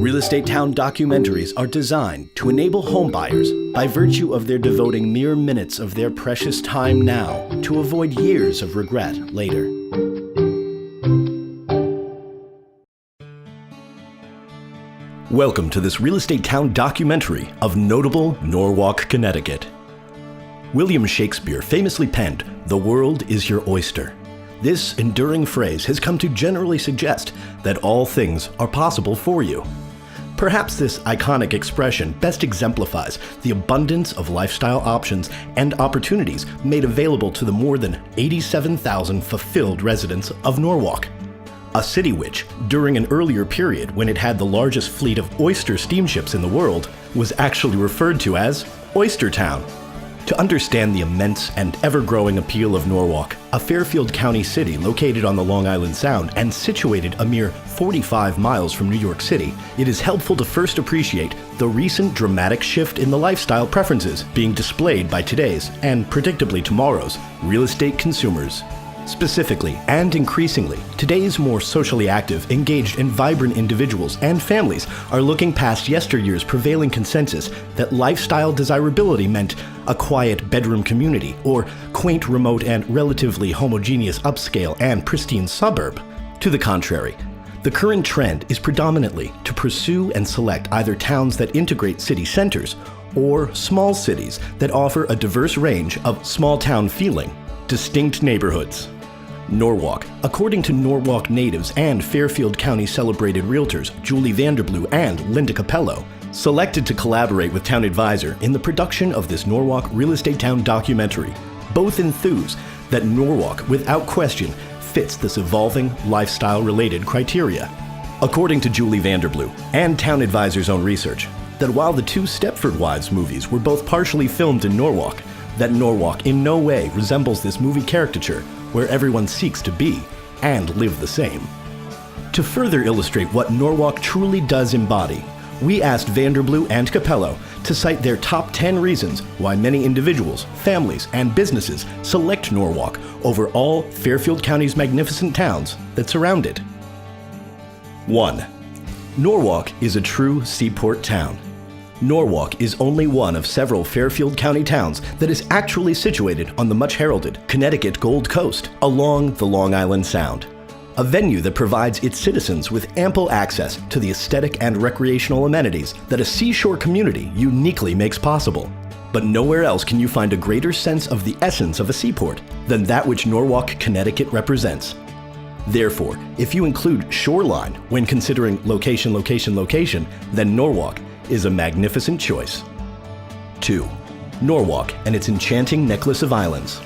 Real Estate Town Documentaries are designed to enable homebuyers by virtue of their devoting mere minutes of their precious time now to avoid years of regret later. Welcome to this Real Estate Town documentary of notable Norwalk, Connecticut. William Shakespeare famously penned, "The world is your oyster." This enduring phrase has come to generally suggest that all things are possible for you. Perhaps this iconic expression best exemplifies the abundance of lifestyle options and opportunities made available to the more than 87,000 fulfilled residents of Norwalk, a city which, during an earlier period when it had the largest fleet of oyster steamships in the world, was actually referred to as Oyster Town. To understand the immense and ever-growing appeal of Norwalk, a Fairfield County city located on the Long Island Sound and situated a mere 45 miles from New York City, it is helpful to first appreciate the recent dramatic shift in the lifestyle preferences being displayed by today's, and predictably tomorrow's, real estate consumers. Specifically, and increasingly, today's more socially active, engaged, and vibrant individuals and families are looking past yesteryear's prevailing consensus that lifestyle desirability meant a quiet bedroom community or quaint, remote, and relatively homogeneous upscale and pristine suburb. To the contrary, the current trend is predominantly to pursue and select either towns that integrate city centers or small cities that offer a diverse range of small-town feeling, distinct neighborhoods. Norwalk, according to Norwalk natives and Fairfield County celebrated realtors Julie Vanderblue and Linda Capello, selected to collaborate with Town Advisor in the production of this Norwalk Real Estate Town documentary, both enthuse that Norwalk, without question, fits this evolving lifestyle-related criteria. According to Julie Vanderblue and Town Advisor's own research, that while the two Stepford Wives movies were both partially filmed in Norwalk, that Norwalk in no way resembles this movie caricature where everyone seeks to be and live the same. To further illustrate what Norwalk truly does embody, we asked Vanderblue and Capello to cite their top 10 reasons why many individuals, families, and businesses select Norwalk over all Fairfield County's magnificent towns that surround it. 1. Norwalk is a true seaport town. Norwalk is only one of several Fairfield County towns that is actually situated on the much-heralded Connecticut Gold Coast along the Long Island Sound, a venue that provides its citizens with ample access to the aesthetic and recreational amenities that a seashore community uniquely makes possible. But nowhere else can you find a greater sense of the essence of a seaport than that which Norwalk, Connecticut represents. Therefore, if you include shoreline when considering location, then Norwalk is a magnificent choice. 2. Norwalk and its enchanting necklace of islands.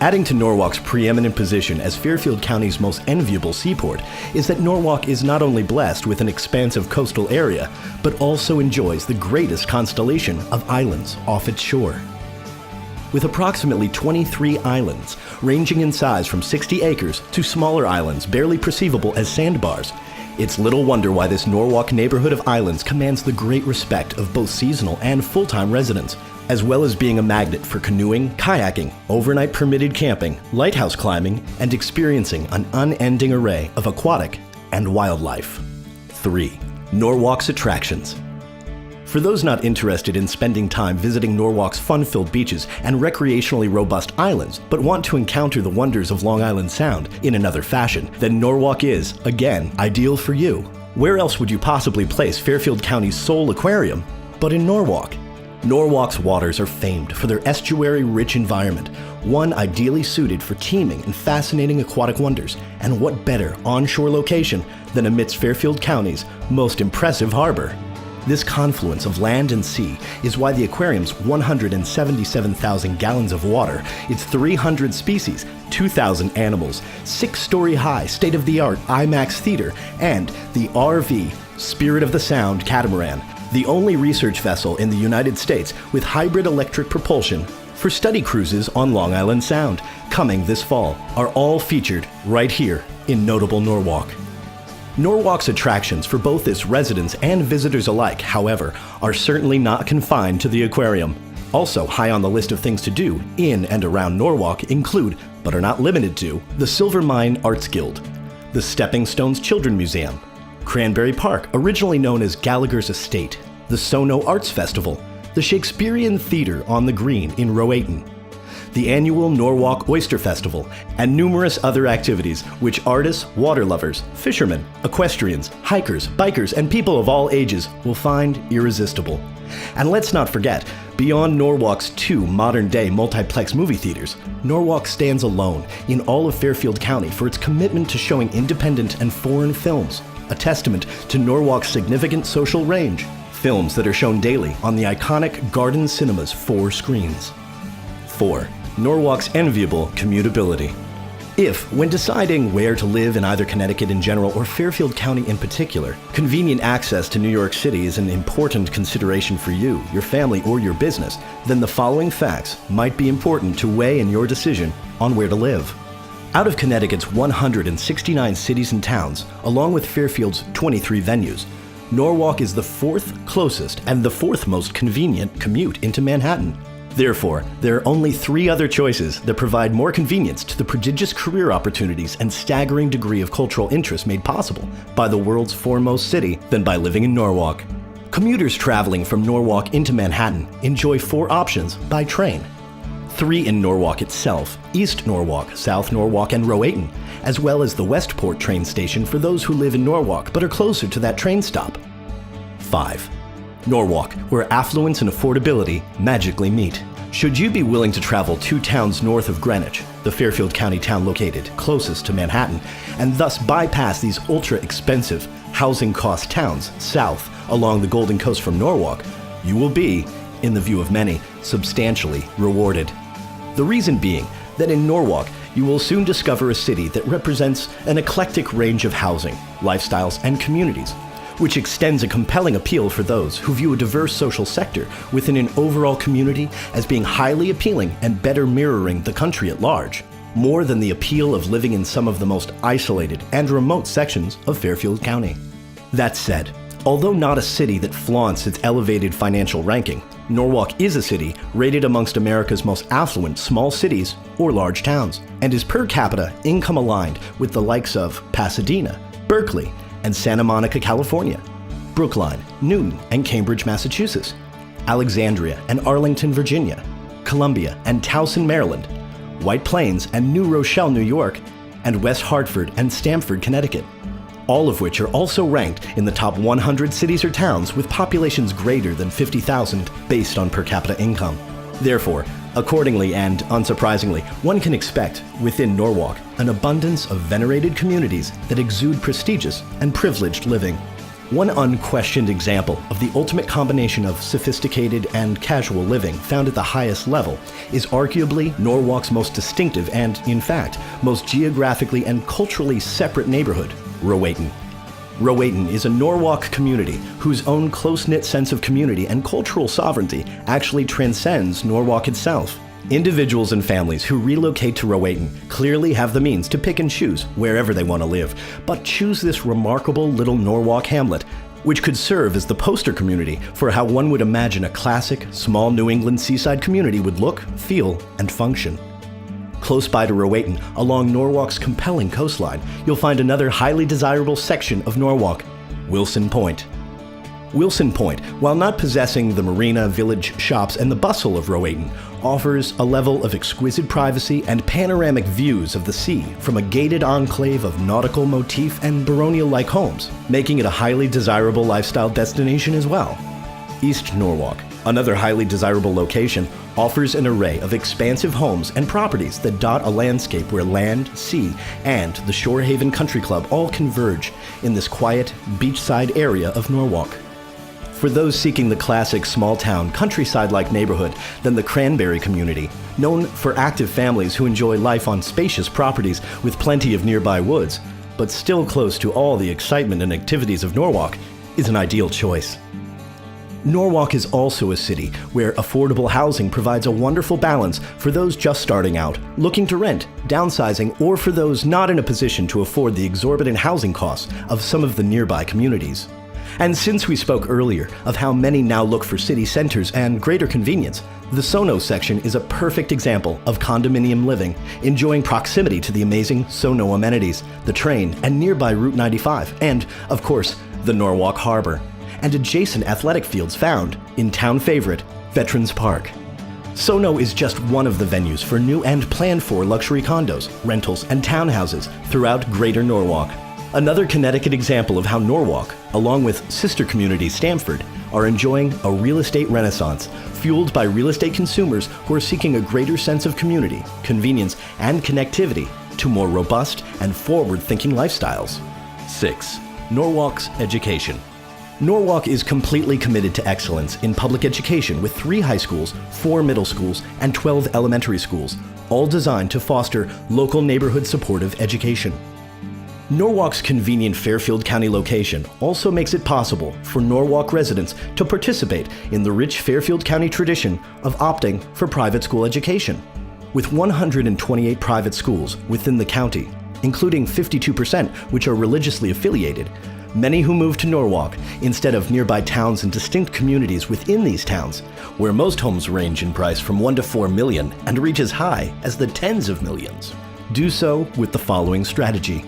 Adding to Norwalk's preeminent position as Fairfield County's most enviable seaport is that Norwalk is not only blessed with an expansive coastal area, but also enjoys the greatest constellation of islands off its shore. With approximately 23 islands, ranging in size from 60 acres to smaller islands barely perceivable as sandbars, it's little wonder why this Norwalk neighborhood of islands commands the great respect of both seasonal and full-time residents, as well as being a magnet for canoeing, kayaking, overnight permitted camping, lighthouse climbing, and experiencing an unending array of aquatic and wildlife. 3. Norwalk's attractions. For those not interested in spending time visiting Norwalk's fun-filled beaches and recreationally robust islands, but want to encounter the wonders of Long Island Sound in another fashion, then Norwalk is, again, ideal for you. Where else would you possibly place Fairfield County's sole aquarium but in Norwalk? Norwalk's waters are famed for their estuary-rich environment, one ideally suited for teeming and fascinating aquatic wonders, and what better onshore location than amidst Fairfield County's most impressive harbor? This confluence of land and sea is why the aquarium's 177,000 gallons of water, its 300 species, 2,000 animals, 6-story high state-of-the-art IMAX theater, and the RV Spirit of the Sound catamaran, the only research vessel in the United States with hybrid electric propulsion for study cruises on Long Island Sound, coming this fall, are all featured right here in notable Norwalk. Norwalk's attractions for both its residents and visitors alike, however, are certainly not confined to the aquarium. Also high on the list of things to do in and around Norwalk include, but are not limited to, the Silver Mine Arts Guild, the Stepping Stones Children Museum, Cranberry Park, originally known as Gallagher's Estate, the Sono Arts Festival, the Shakespearean Theatre on the Green in Rowayton, the annual Norwalk Oyster Festival, and numerous other activities which artists, water lovers, fishermen, equestrians, hikers, bikers, and people of all ages will find irresistible. And let's not forget, beyond Norwalk's 2 modern-day multiplex movie theaters, Norwalk stands alone in all of Fairfield County for its commitment to showing independent and foreign films, a testament to Norwalk's significant social range, films that are shown daily on the iconic Garden Cinema's 4 screens. 4. Norwalk's enviable commutability. If, when deciding where to live in either Connecticut in general or Fairfield County in particular, convenient access to New York City is an important consideration for you, your family, or your business, then the following facts might be important to weigh in your decision on where to live. Out of Connecticut's 169 cities and towns, along with Fairfield's 23 venues, Norwalk is the 4th closest and the 4th most convenient commute into Manhattan. Therefore, there are only 3 other choices that provide more convenience to the prodigious career opportunities and staggering degree of cultural interest made possible by the world's foremost city than by living in Norwalk. Commuters traveling from Norwalk into Manhattan enjoy 4 options by train. 3 in Norwalk itself, East Norwalk, South Norwalk, and Rowayton, as well as the Westport train station for those who live in Norwalk but are closer to that train stop. 5. Norwalk, where affluence and affordability magically meet. Should you be willing to travel 2 towns north of Greenwich, the Fairfield County town located closest to Manhattan, and thus bypass these ultra-expensive housing cost towns south along the Golden Coast from Norwalk, you will be, in the view of many, substantially rewarded. The reason being that in Norwalk, you will soon discover a city that represents an eclectic range of housing, lifestyles, and communities, which extends a compelling appeal for those who view a diverse social sector within an overall community as being highly appealing and better mirroring the country at large, more than the appeal of living in some of the most isolated and remote sections of Fairfield County. That said, although not a city that flaunts its elevated financial ranking, Norwalk is a city rated amongst America's most affluent small cities or large towns, and is per capita income aligned with the likes of Pasadena, Berkeley, and Santa Monica, California, Brookline, Newton, and Cambridge, Massachusetts, Alexandria and Arlington, Virginia, Columbia and Towson, Maryland, White Plains and New Rochelle, New York, and West Hartford and Stamford, Connecticut, all of which are also ranked in the top 100 cities or towns with populations greater than 50,000 based on per capita income. Therefore, accordingly and unsurprisingly, one can expect, within Norwalk, an abundance of venerated communities that exude prestigious and privileged living. One unquestioned example of the ultimate combination of sophisticated and casual living found at the highest level is arguably Norwalk's most distinctive and, in fact, most geographically and culturally separate neighborhood, Rowayton. Rowayton is a Norwalk community whose own close-knit sense of community and cultural sovereignty actually transcends Norwalk itself. Individuals and families who relocate to Rowayton clearly have the means to pick and choose wherever they want to live, but choose this remarkable little Norwalk hamlet, which could serve as the poster community for how one would imagine a classic, small New England seaside community would look, feel, and function. Close by to Rowayton, along Norwalk's compelling coastline, you'll find another highly desirable section of Norwalk, Wilson Point. Wilson Point, while not possessing the marina, village, shops, and the bustle of Rowayton, offers a level of exquisite privacy and panoramic views of the sea from a gated enclave of nautical motif and baronial-like homes, making it a highly desirable lifestyle destination as well. East Norwalk, another highly desirable location, offers an array of expansive homes and properties that dot a landscape where land, sea, and the Shorehaven Country Club all converge in this quiet, beachside area of Norwalk. For those seeking the classic small-town, countryside-like neighborhood, then the Cranberry community, known for active families who enjoy life on spacious properties with plenty of nearby woods, but still close to all the excitement and activities of Norwalk, is an ideal choice. Norwalk is also a city where affordable housing provides a wonderful balance for those just starting out, looking to rent, downsizing, or for those not in a position to afford the exorbitant housing costs of some of the nearby communities. And since we spoke earlier of how many now look for city centers and greater convenience, the Sono section is a perfect example of condominium living, enjoying proximity to the amazing Sono amenities, the train and nearby Route 95, and, of course, the Norwalk Harbor, and adjacent athletic fields found in town favorite, Veterans Park. Sono is just one of the venues for new and planned for luxury condos, rentals, and townhouses throughout Greater Norwalk. Another Connecticut example of how Norwalk, along with sister community Stamford, are enjoying a real estate renaissance fueled by real estate consumers who are seeking a greater sense of community, convenience, and connectivity to more robust and forward-thinking lifestyles. 6. Norwalk's education. Norwalk is completely committed to excellence in public education with 3 high schools, 4 middle schools, and 12 elementary schools, all designed to foster local neighborhood supportive education. Norwalk's convenient Fairfield County location also makes it possible for Norwalk residents to participate in the rich Fairfield County tradition of opting for private school education. With 128 private schools within the county, including 52% which are religiously affiliated, many who move to Norwalk instead of nearby towns and distinct communities within these towns, where most homes range in price from 1 to 4 million and reach as high as the tens of millions, do so with the following strategy.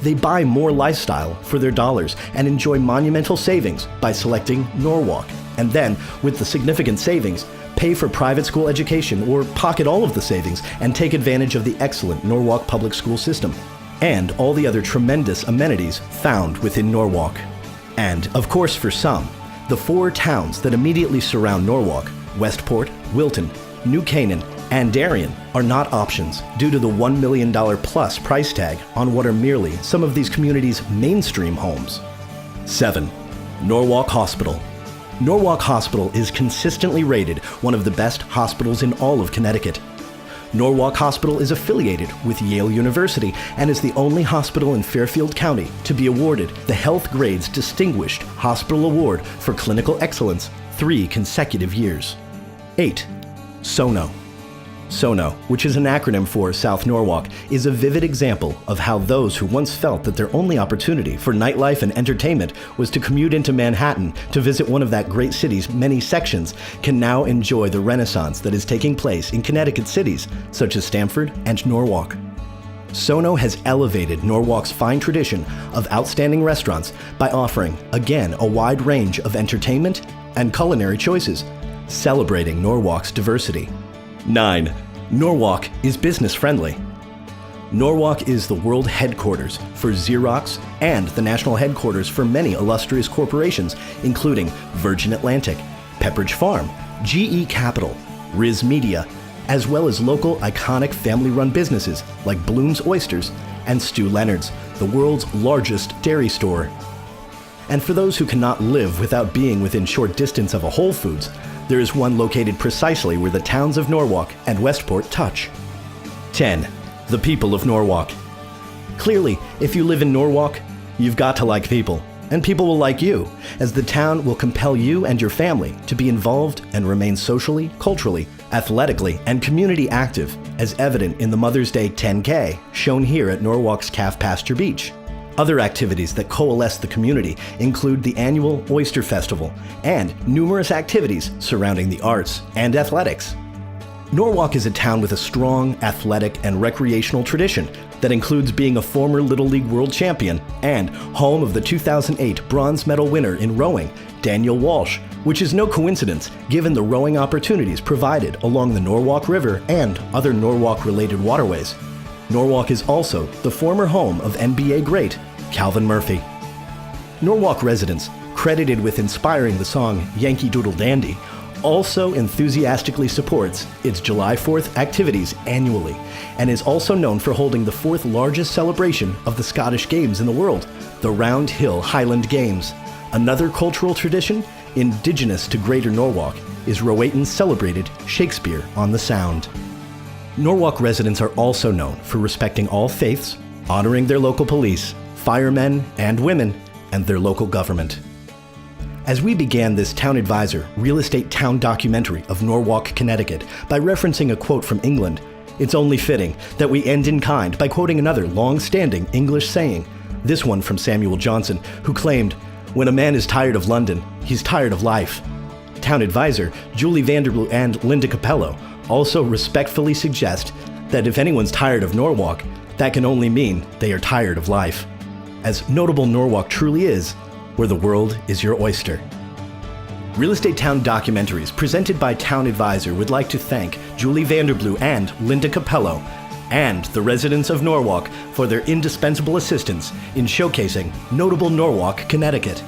They buy more lifestyle for their dollars and enjoy monumental savings by selecting Norwalk, and then, with the significant savings, pay for private school education or pocket all of the savings and take advantage of the excellent Norwalk public school system and all the other tremendous amenities found within Norwalk. And, of course for some, the 4 towns that immediately surround Norwalk, Westport, Wilton, New Canaan, and Darien, are not options due to the $1 million plus price tag on what are merely some of these communities' mainstream homes. 7. Norwalk Hospital. Norwalk Hospital is consistently rated one of the best hospitals in all of Connecticut. Norwalk Hospital is affiliated with Yale University and is the only hospital in Fairfield County to be awarded the Health Grades Distinguished Hospital Award for Clinical Excellence 3 consecutive years. 8. Sono. Sono, which is an acronym for South Norwalk, is a vivid example of how those who once felt that their only opportunity for nightlife and entertainment was to commute into Manhattan to visit one of that great city's many sections can now enjoy the renaissance that is taking place in Connecticut cities such as Stamford and Norwalk. Sono has elevated Norwalk's fine tradition of outstanding restaurants by offering, again, a wide range of entertainment and culinary choices, celebrating Norwalk's diversity. 9. Norwalk is business friendly. Norwalk is the world headquarters for Xerox and the national headquarters for many illustrious corporations, including Virgin Atlantic, Pepperidge Farm, GE Capital, Riz Media, as well as local iconic family-run businesses like Bloom's Oysters and Stu Leonard's, the world's largest dairy store. And for those who cannot live without being within short distance of a Whole Foods, there is one located precisely where the towns of Norwalk and Westport touch. 10. The people of Norwalk. Clearly, if you live in Norwalk, you've got to like people, and people will like you, as the town will compel you and your family to be involved and remain socially, culturally, athletically, and community active, as evident in the Mother's Day 10K shown here at Norwalk's Calf Pasture Beach. Other activities that coalesce the community include the annual Oyster Festival and numerous activities surrounding the arts and athletics. Norwalk is a town with a strong athletic and recreational tradition that includes being a former Little League world champion and home of the 2008 bronze medal winner in rowing, Daniel Walsh, which is no coincidence given the rowing opportunities provided along the Norwalk River and other Norwalk-related waterways. Norwalk is also the former home of NBA great Calvin Murphy. Norwalk residents, credited with inspiring the song Yankee Doodle Dandy, also enthusiastically supports its July 4th activities annually and is also known for holding the 4th largest celebration of the Scottish Games in the world, the Round Hill Highland Games. Another cultural tradition, indigenous to Greater Norwalk, is Rowayton's celebrated Shakespeare on the Sound. Norwalk residents are also known for respecting all faiths, honoring their local police, firemen and women, and their local government. As we began this Town Advisor Real Estate Town Documentary of Norwalk, Connecticut, by referencing a quote from England, it's only fitting that we end in kind by quoting another long-standing English saying, this one from Samuel Johnson, who claimed, When a man is tired of London, he's tired of life. Town advisor Julie Vanderblue and Linda Capello also respectfully suggest that if anyone's tired of Norwalk, that can only mean they are tired of life. As notable Norwalk truly is, where the world is your oyster. Real Estate Town Documentaries, presented by Town Advisor, would like to thank Julie Vanderblue and Linda Capello and the residents of Norwalk for their indispensable assistance in showcasing notable Norwalk, Connecticut.